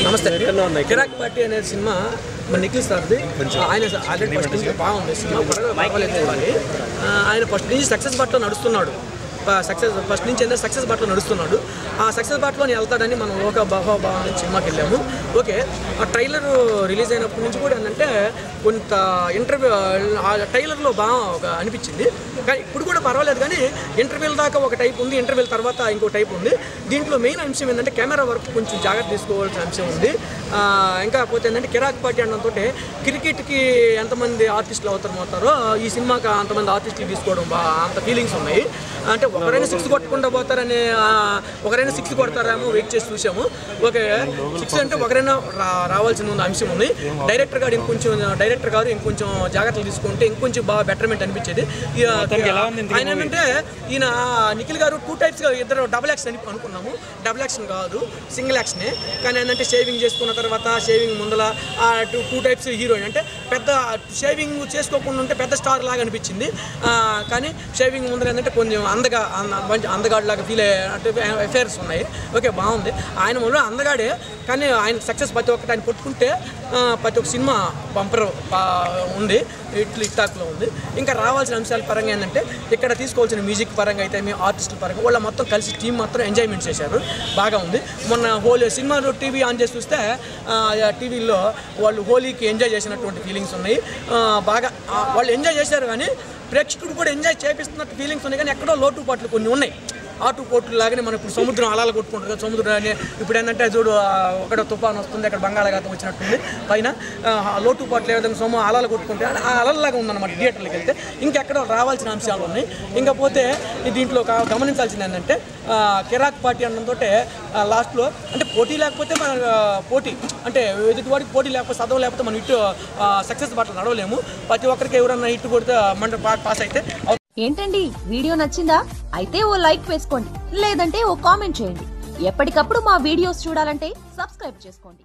నమస్తే. కిరాక్ పార్టీ అనే సినిమా మన నిఖిల్ సార్ది. ఆయన ఆల్రెడీ ఫస్ట్ నుంచి బాగుంది సినిమా, పర్వాలేదు. ఆయన ఫస్ట్ నుంచి సక్సెస్ బాటలో నడుస్తున్నాడు. ఫస్ట్ నుంచి ఏంటంటే సక్సెస్ బాటలో నడుస్తున్నాడు. ఆ సక్సెస్ బాటలో వెళ్తాడని మనం ఒక బాహోబా అనే సినిమాకి వెళ్ళాము. ఓకే, ఆ ట్రైలర్ రిలీజ్ అయినప్పటి నుంచి కూడా ఏంటంటే కొంత ఇంటర్వ్యూ ఆ ట్రైలర్లో బాగా అనిపించింది. కానీ ఇప్పుడు కూడా పర్వాలేదు. కానీ ఇంటర్వ్యూల దాకా ఒక టైప్ ఉంది, ఇంటర్వ్యూల తర్వాత ఇంకో టైప్ ఉంది. దీంట్లో మెయిన్ అంశం ఏంటంటే కెమెరా వర్క్ కొంచెం జాగ్రత్త తీసుకోవాల్సిన అంశం ఉంది. ఇంకా పోతే ఏంటంటే కిరాక్ పార్టీ అనడంతో క్రికెట్కి ఎంతమంది ఆర్టిస్టులు అవుతారో ఈ సినిమాకి అంతమంది ఆర్టిస్టులు తీసుకోవడం అంత ఫీలింగ్స్ ఉన్నాయి. అంటే ఒకరైనా 6 కొట్టకుండా పోతారని, ఒకరైనా 6 కొడతారేమో వెయిట్ చేసి చూసాము. ఓకే, 6 అంటే ఒకరైనా రావాల్సిన అంశం ఉంది. డైరెక్టర్ గారు ఇంకొంచెం జాగ్రత్తలు తీసుకుంటే ఇంకొంచెం బాగా బెటర్మెంట్ అనిపించేది. ఆయన ఏంటంటే ఈయన నిఖిల్ గారు 2 టైప్స్గా ఇద్దరు డబుల్ యాక్షన్ అని అనుకున్నాము. డబుల్ యాక్షన్ కాదు, సింగిల్ యాక్షనే. కానీ ఏంటంటే షేవింగ్ చేసుకున్న తర్వాత షేవింగ్ ముందల 2 టైప్స్ హీరోయిన్. అంటే పెద్ద షేవింగ్ చేసుకోకుండా ఉంటే పెద్ద స్టార్ లాగా అనిపించింది. కానీ షేవింగ్ ముందర ఏంటంటే కొంచెం అందగాడిలాగా ఫీల్ అంటే అఫేర్స్ ఉన్నాయి. ఓకే, బాగుంది. ఆయన ముందు అందగాడే, కానీ ఆయన సక్సెస్ ప్రతి ఒక్కటి ఆయన కొట్టుకుంటే ప్రతి ఒక్క సినిమా బంపర్ ఉంది, ఇట్టాక్లో ఉంది. ఇంకా రావాల్సిన అంశాల పరంగా ఏంటంటే ఇక్కడ తీసుకోవాల్సిన మ్యూజిక్ పరంగా అయితే మీ ఆర్టిస్టుల పరంగా వాళ్ళు మొత్తం కలిసి టీం మొత్తం ఎంజాయ్మెంట్ చేశారు, బాగా ఉంది. మొన్న హోలీ సినిమాలో టీవీ ఆన్ చేసి చూస్తే టీవీలో వాళ్ళు హోలీకి ఎంజాయ్ చేసినటువంటి ఫీలింగ్స్ ఉన్నాయి. బాగా వాళ్ళు ఎంజాయ్ చేశారు, కానీ ప్రేక్షకుడు కూడా ఎంజాయ్ చేపిస్తున్నట్టు ఫీలింగ్స్ ఉన్నాయి. కానీ ఎక్కడో లోటుపాట్లు కొన్ని ఉన్నాయి. ఆటుపోట్లు లాగానే మనం ఇప్పుడు సముద్రం అలలు కొట్టుకుంటారు. సముద్రాన్ని ఇప్పుడు ఏంటంటే చూడు, ఒకటి తుఫాను వస్తుంది, అక్కడ బంగాళాఖాతం వచ్చినట్టుంది. పైన లోటుపాట్లు ఏ విధంగా అలలు కొట్టుకుంటే ఆ అలల్లాగా ఉందన్నమాట థియేటర్కి వెళ్తే. ఇంకెక్కడ రావాల్సిన అంశాలు ఉన్నాయి. ఇంకా పోతే దీంట్లో గమనించాల్సింది ఏంటంటే కిరాక్ పార్టీ అనడంతో లాస్ట్లో అంటే పోటీ లేకపోతే మన పోటీ అంటే ఎదుటివాడికి పోటీ లేకపోతే చదవ లేకపోతే మనం ఇటు సక్సెస్ బాటలు నడవలేము. ప్రతి ఒక్కరికి ఎవరన్నా ఇటు కొడితే మన పాస్ అయితే. ఏంటండి, వీడియో నచ్చిందా? అయితే ఓ లైక్ వేసుకోండి, లేదంటే ఓ కామెంట్ చేయండి. ఎప్పటికప్పుడు మా వీడియోస్ చూడాలంటే సబ్స్క్రైబ్ చేసుకోండి.